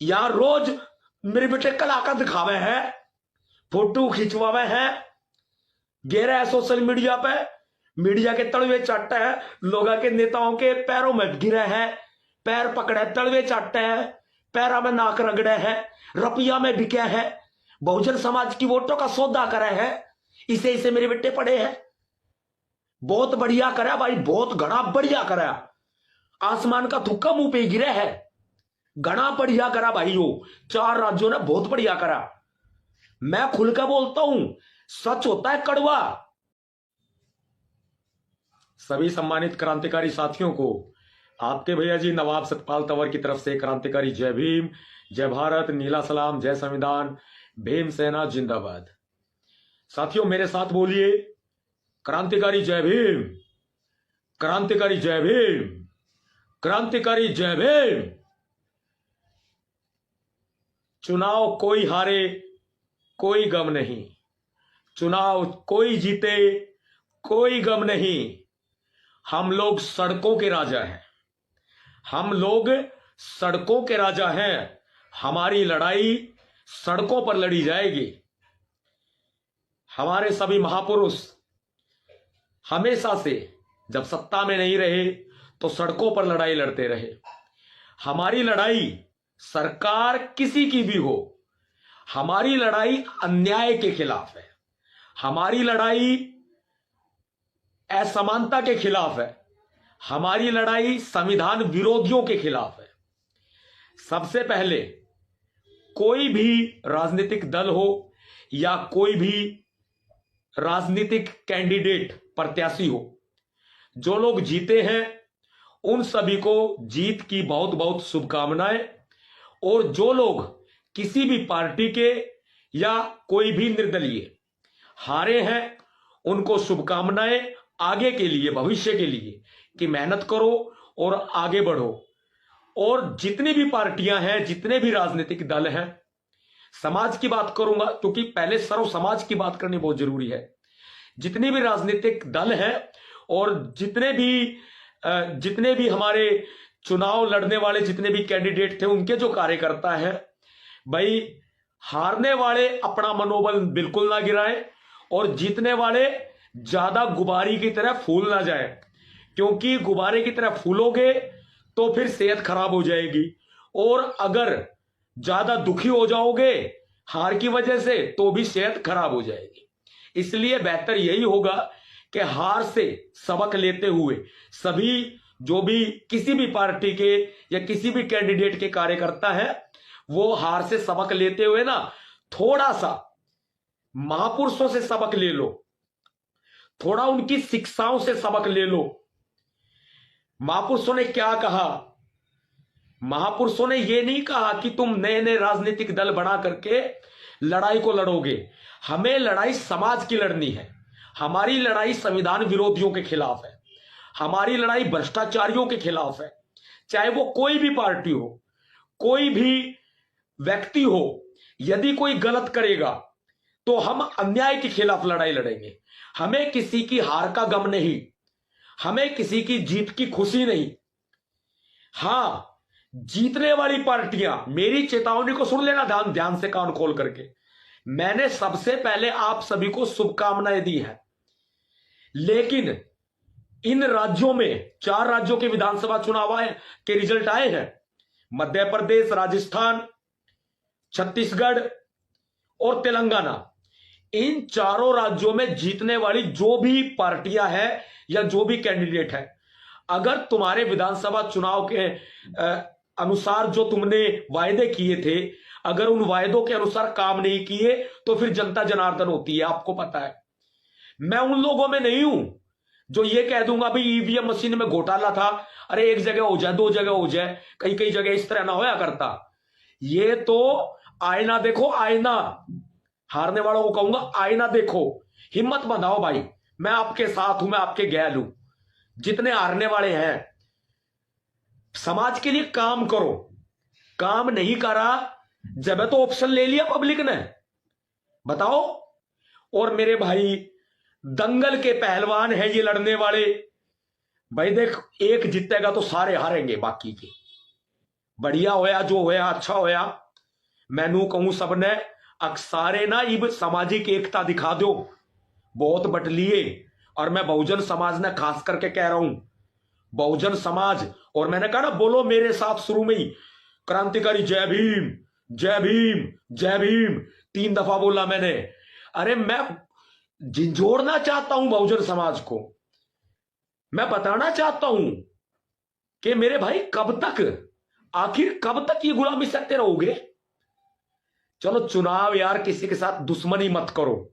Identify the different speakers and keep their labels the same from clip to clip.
Speaker 1: यहां रोज मेरे बेटे कलाकार दिखावे हैं, फोटो खिंचवावे हैं, गेरा है सोशल मीडिया पे, मीडिया के तलवे चाटते हैं, लोगों के नेताओं के पैरों में गिरे हैं, पैर पकड़े तलवे चाटते हैं, पैरा में नाक रगड़े हैं, रुपया में बिके हैं, बहुजन समाज की वोटों का सौदा करे हैं। इसे इसे मेरे बेटे पड़े हैं। बहुत बढ़िया करा भाई, बहुत घना बढ़िया करा। आसमान का थुक्का मुंह पे गिरे है, घना बढ़िया करा भाई। वो 4 राज्यों ने बहुत बढ़िया करा। मैं खुलकर बोलता हूं, सच होता है कड़वा। सभी सम्मानित क्रांतिकारी साथियों को आपके भैया जी नवाब सतपाल तंवर की तरफ से क्रांतिकारी जय भीम, जय भारत, नीला सलाम, जय संविधान, भीम सेना जिंदाबाद। साथियों मेरे साथ बोलिए, क्रांतिकारी जय भीम, क्रांतिकारी जय भीम, क्रांतिकारी जय भीम। चुनाव कोई हारे कोई गम नहीं, चुनाव कोई जीते कोई गम नहीं। हम लोग सड़कों के राजा हैं, हम लोग सड़कों के राजा हैं। हमारी लड़ाई सड़कों पर लड़ी जाएगी। हमारे सभी महापुरुष हमेशा से जब सत्ता में नहीं रहे तो सड़कों पर लड़ाई लड़ते रहे। हमारी लड़ाई सरकार किसी की भी हो, हमारी लड़ाई अन्याय के खिलाफ है, हमारी लड़ाई असमानता के खिलाफ है, हमारी लड़ाई संविधान विरोधियों के खिलाफ है। सबसे पहले कोई भी राजनीतिक दल हो या कोई भी राजनीतिक कैंडिडेट प्रत्याशी हो, जो लोग जीते हैं उन सभी को जीत की बहुत बहुत शुभकामनाएं। और जो लोग किसी भी पार्टी के या कोई भी निर्दलीय हारे हैं उनको शुभकामनाएं आगे के लिए, भविष्य के लिए, कि मेहनत करो और आगे बढ़ो। और जितनी भी पार्टियां हैं, जितने भी राजनीतिक दल हैं, समाज की बात करूंगा क्योंकि पहले सर्व समाज की बात करनी बहुत जरूरी है। जितने भी राजनीतिक दल हैं और जितने भी हमारे चुनाव लड़ने वाले जितने भी कैंडिडेट थे, उनके जो कार्यकर्ता हैं, भाई हारने वाले अपना मनोबल बिल्कुल ना गिराएं और जीतने वाले ज्यादा गुब्बारे की तरह फूल ना जाए, क्योंकि गुब्बारे की तरह फूलोगे तो फिर सेहत खराब हो जाएगी। और अगर ज्यादा दुखी हो जाओगे हार की वजह से तो भी सेहत खराब हो जाएगी। इसलिए बेहतर यही होगा कि हार से सबक लेते हुए सभी जो भी किसी भी पार्टी के या किसी भी कैंडिडेट के कार्यकर्ता हैं, वो हार से सबक लेते हुए ना थोड़ा सा महापुरुषों से सबक ले लो, थोड़ा उनकी शिक्षाओं से सबक ले लो। महापुरुषों ने क्या कहा? महापुरुषों ने यह नहीं कहा कि तुम नए नए राजनीतिक दल बना करके लड़ाई को लड़ोगे। हमें लड़ाई समाज की लड़नी है। हमारी लड़ाई संविधान विरोधियों के खिलाफ है, हमारी लड़ाई भ्रष्टाचारियों के खिलाफ है। चाहे वो कोई भी पार्टी हो, कोई भी व्यक्ति हो, यदि कोई गलत करेगा तो हम अन्याय के खिलाफ लड़ाई लड़ेंगे। हमें किसी की हार का गम नहीं, हमें किसी की जीत की खुशी नहीं। हां, जीतने वाली पार्टियां, मेरी चेतावनी को सुन लेना ध्यान से, कान खोल करके। मैंने सबसे पहले आप सभी को शुभकामनाएं दी हैं, लेकिन इन राज्यों में 4 राज्यों के विधानसभा चुनाव के रिजल्ट आए हैं, मध्य प्रदेश, राजस्थान, छत्तीसगढ़ और तेलंगाना। इन चारों राज्यों में जीतने वाली जो भी पार्टियां हैं या जो भी कैंडिडेट है, अगर तुम्हारे विधानसभा चुनाव के अनुसार जो तुमने वायदे किए थे, अगर उन वायदों के अनुसार काम नहीं किए तो फिर जनता जनार्दन होती है, आपको पता है। मैं उन लोगों में नहीं हूं जो ये कह दूंगा भाई ईवीएम मशीन में घोटाला था, अरे एक जगह हो जाए, 2 जगह हो जाए, कई कई जगह इस तरह ना होया करता। ये तो आईना देखो, आईना। हारने वालों को कहूंगा आईना देखो, हिम्मत बनाओ भाई, मैं आपके साथ हूं, मैं आपके गैल हूं। जितने हारने वाले हैं, समाज के लिए काम करो। काम नहीं करा जब तो ऑप्शन ले लिया पब्लिक ने, बताओ। और मेरे भाई दंगल के पहलवान हैं ये लड़ने वाले। भाई देख, एक जीतेगा तो सारे हारेंगे बाकी के। बढ़िया होया, जो होया अच्छा होया। मैनू कहूं सबने अक्सारे ना इब सामाजिक एकता दिखा दो, बहुत बट लिए। और मैं बहुजन समाज ने खास करके कह रहा हूं, बहुजन समाज। और मैंने कहा ना, बोलो मेरे साथ शुरू में ही, क्रांतिकारी जय भीम, जय भीम, जय भीम 3 दफा बोला मैंने। अरे मैं झिंझोड़ना चाहता हूं बहुजन समाज को। मैं बताना चाहता हूं कि मेरे भाई कब तक, आखिर कब तक ये गुलामी सहते रहोगे। चलो चुनाव यार, किसी के साथ दुश्मनी मत करो।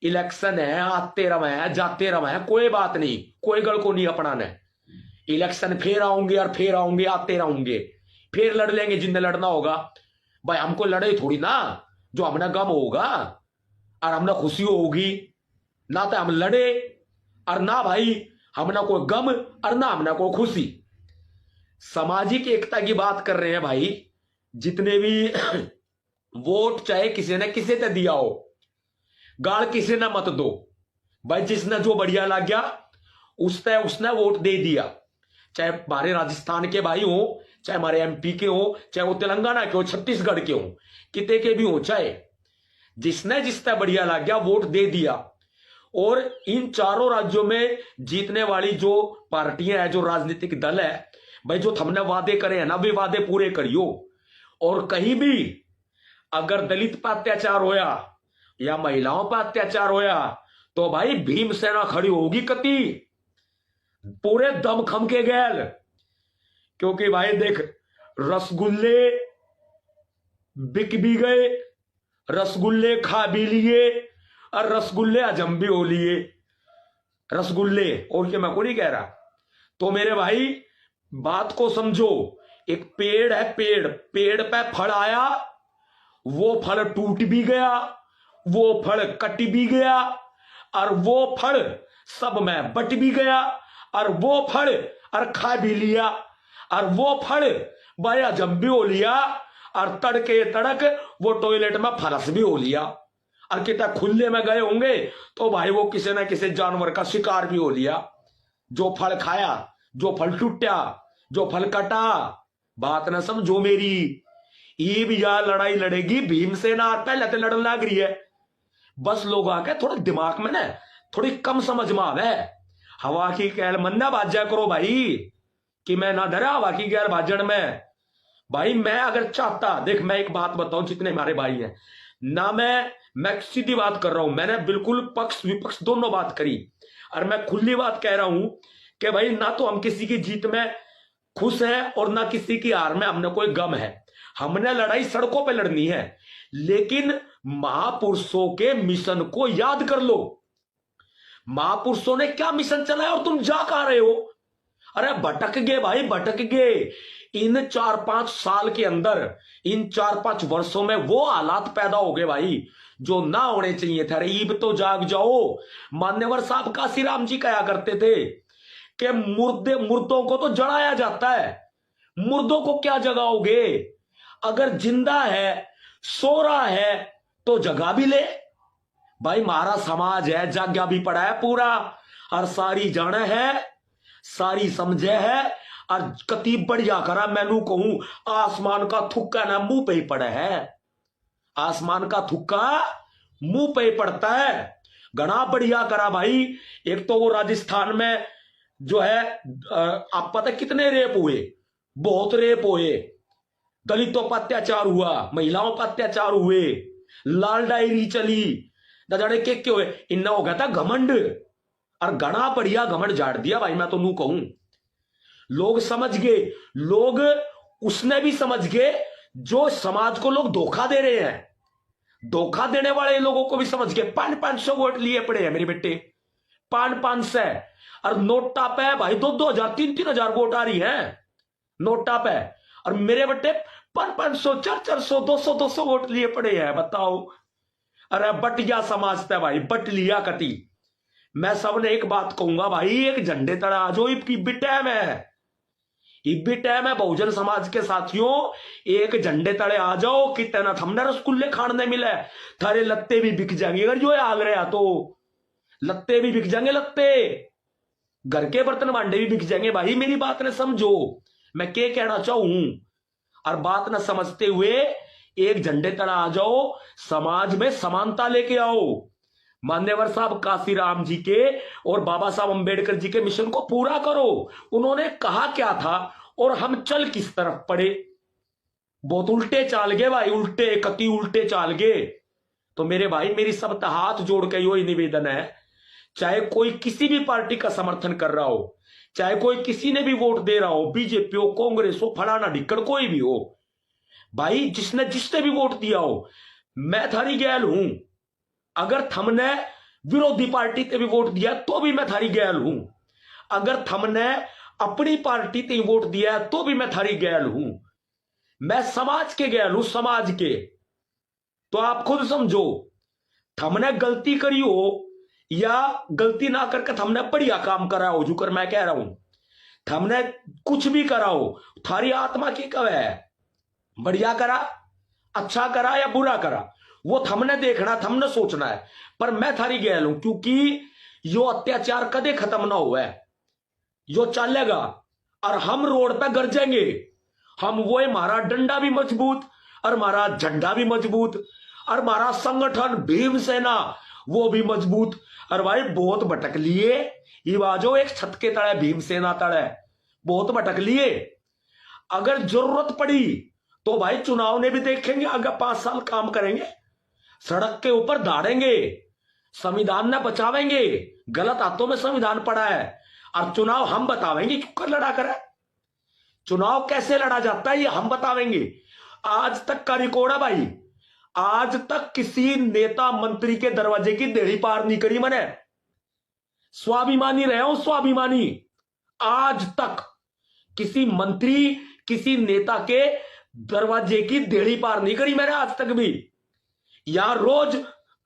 Speaker 1: इलेक्शन है, आते रहे जाते रहे, कोई बात नहीं, कोई गल को नहीं अपनाना। इलेक्शन फिर आऊंगे और फिर आऊंगे, आते रहूंगे, फिर लड़ लेंगे जिनने लड़ना होगा। भाई हमको लड़े थोड़ी ना, जो हमने गम होगा और हमने खुशी होगी ना, तो हम लड़े। और ना भाई हमने कोई गम और ना हमने कोई खुशी। सामाजिक एकता की बात कर रहे हैं भाई। जितने भी वोट चाहे किसी ने किसी ने दिया हो, गाल किसी ने मत दो भाई। जिसने जो बढ़िया लग गया उसने वोट दे दिया। चाहे हमारे राजस्थान के भाई हो, चाहे हमारे एमपी के हो, चाहे वो तेलंगाना के हो, छत्तीसगढ़ के हो, कितने के भी हो, चाहे जिसने जिसने बढ़िया लग गया वोट दे दिया। और इन चारों राज्यों में जीतने वाली जो पार्टियां हैं, जो राजनीतिक दल है भाई, जो हमने वादे करे हैं ना, वे वादे पूरे करियो। और कहीं भी अगर दलित पर अत्याचार होया या महिलाओं पर अत्याचार होया तो भाई भीमसेना खड़ी होगी कति, पूरे दमखम के गैल। क्योंकि भाई देख, रसगुल्ले बिक भी गए, रसगुल्ले खा भी लिए और रसगुल्ले हजम भी हो लिए। रसगुल्ले और क्या, मैं को नहीं कह रहा। तो मेरे भाई बात को समझो। एक पेड़ है, पेड़ पे फल आया, वो फल टूट भी गया, वो फल कट भी गया, और वो फल सब में बट भी गया, और वो फल और खा भी लिया, और वो फल भाई हजम भी हो लिया, और तड़के तड़क वो टॉयलेट में फरस भी हो लिया। और कितना खुले में गए होंगे तो भाई वो किसी न किसी जानवर का शिकार भी हो लिया। जो फल खाया, जो फल टूटा, जो फल कटा, बात ना समझो मेरी। ये भी यार लड़ाई लड़ेगी भीमसेना, पहले तो लड़न लग रही है। बस लोग आके थोड़ा दिमाग में ना थोड़ी कम समझ में आवे। हवा की कैल मन ना बाजा करो भाई, कि मैं ना डरा हवा की गैर भाजन में। भाई मैं अगर चाहता, देख मैं एक बात बताऊं, जितने हमारे भाई हैं ना, मैं सीधी बात कर रहा हूं, मैंने बिल्कुल पक्ष विपक्ष दोनों बात करी। और मैं खुली बात कह रहा हूं कि भाई ना तो हम किसी की जीत में खुश हैं और ना किसी की हार में हमने कोई गम है। हमने लड़ाई सड़कों पे लड़नी है, लेकिन महापुरुषों के मिशन को याद कर लो। महापुरुषों ने क्या मिशन चलाया और तुम जा कहां रहे हो। अरे भटक गए भाई, भटक गए। इन 4-5 साल के अंदर, इन 4-5 वर्षों में वो हालात पैदा हो गए भाई जो ना होने चाहिए थे। अरे ईब तो जाग जाओ। मान्यवर साहब काशीराम जी कहा करते थे कि मुर्दों को तो जलाया जाता है, मुर्दों को क्या जगाओगे। अगर जिंदा है, सो रहा है तो जगा भी ले। भाई हमारा समाज है, जाग्या भी पड़ा है पूरा, और सारी जाने है, सारी समझे है, और कति बढ़िया करा। मैनू कहूं आसमान का थुक्का ना मुंह पे ही पड़ा है, आसमान का थुक्का मुंह पे ही पड़ता है। घना बढ़िया करा भाई। एक तो वो राजस्थान में जो है, आप पता कितने रेप हुए, बहुत रेप हुए, दलितों पर अत्याचार हुआ, महिलाओं पर अत्याचार हुए, लाल डायरी चली, न जाने के क्यों हुए। इन्ना हो गया था घमंड, और घना बढ़िया घमंड झाड़ दिया भाई। मैं तो नू कहूं लोग समझ गए, लोग उसने भी समझ गए जो समाज को लोग धोखा दे रहे हैं। धोखा देने वाले लोगों को भी समझ गए। 500-500 वोट लिए पड़े हैं मेरे बेटे, 500-500, और नोटा पे भाई 2-2 हजार 3-3 हजार वोट आ रही है नोटा पे। और मेरे बेटे 500-500 400 200 वोट लिए पड़े हैं, बताओ। अरे बट गया समाज था भाई, बट लिया कति। मैं सबने एक बात कहूंगा भाई, एक झंडे तड़ा आ जाओ। इब्बी टाइम है, इब्बी टाइम है बहुजन समाज के साथियों, एक झंडे तड़े आ जाओ। कितना हमने रसगुल्ले खाने मिले, थारे लत्ते भी बिक जाएंगे। अगर जो है आग रहा तो लत्ते भी बिक जाएंगे, लत्ते, घर के बर्तन भांडे भी बिक जाएंगे भाई। मेरी बात ने समझो मैं क्या कहना चाहूं। और बात न समझते हुए एक झंडे तला आ जाओ, समाज में समानता लेके आओ। मान्यवर साहब काशीराम जी के और बाबा साहब अंबेडकर जी के मिशन को पूरा करो। उन्होंने कहा क्या था और हम चल किस तरफ पड़े? बहुत उल्टे चाल गए भाई, उल्टे कति उल्टे चाल गए। तो मेरे भाई, मेरी सब हाथ जोड़ के यो निवेदन है, चाहे कोई किसी भी पार्टी का समर्थन कर रहा हो, चाहे कोई किसी ने भी वोट दे रहा हो, बीजेपी हो, कांग्रेस हो, फलाना ढिक्कड़ कोई भी हो, भाई जिसने भी वोट दिया हो, मैं थारी गैल हूं। अगर थमने विरोधी पार्टी ते भी वोट दिया तो भी मैं थारी गैल हूं। अगर थमने अपनी पार्टी ते वोट दिया तो भी मैं थारी गैल हूं। मैं समाज के गैल हूं, समाज के। तो आप खुद समझो, थमने गलती करी हो या गलती ना करके हमने बढ़िया काम करा हो, जो कर मैं कह रहा हूं, हमने कुछ भी करा हो, थारी आत्मा की कब है, बढ़िया करा, अच्छा करा या बुरा करा, वो हमने देखना, हमने सोचना है। पर मैं थारी गैल हूं, क्योंकि यो अत्याचार कदे खत्म ना हुआ है, यो चलेगा और हम रोड पे गरजेंगे। हम वो हमारा डंडा भी मजबूत और हमारा झंडा भी मजबूत और हमारा संगठन भीमसेना वो भी मजबूत। और भाई बहुत भटक लिए, ये बाजो एक छत के तले भीमसेना तले बहुत भटक लिए। अगर जरूरत पड़ी तो भाई चुनाव ने भी देखेंगे, अगर 5 साल काम करेंगे, सड़क के ऊपर दाड़ेंगे, संविधान न बचावेंगे। गलत हाथों में संविधान पड़ा है और चुनाव हम बतावेंगे क्यों लड़ा करा, चुनाव कैसे लड़ा जाता है ये हम बतावेंगे। आज तक का रिकॉर्ड है भाई, आज तक किसी नेता मंत्री के दरवाजे की देड़ी पार नहीं करी मैंने। स्वाभिमानी रहे हूं, स्वाभिमानी। आज तक किसी मंत्री, किसी नेता के दरवाजे की देड़ी पार नहीं करी मैंने आज तक भी। यहां रोज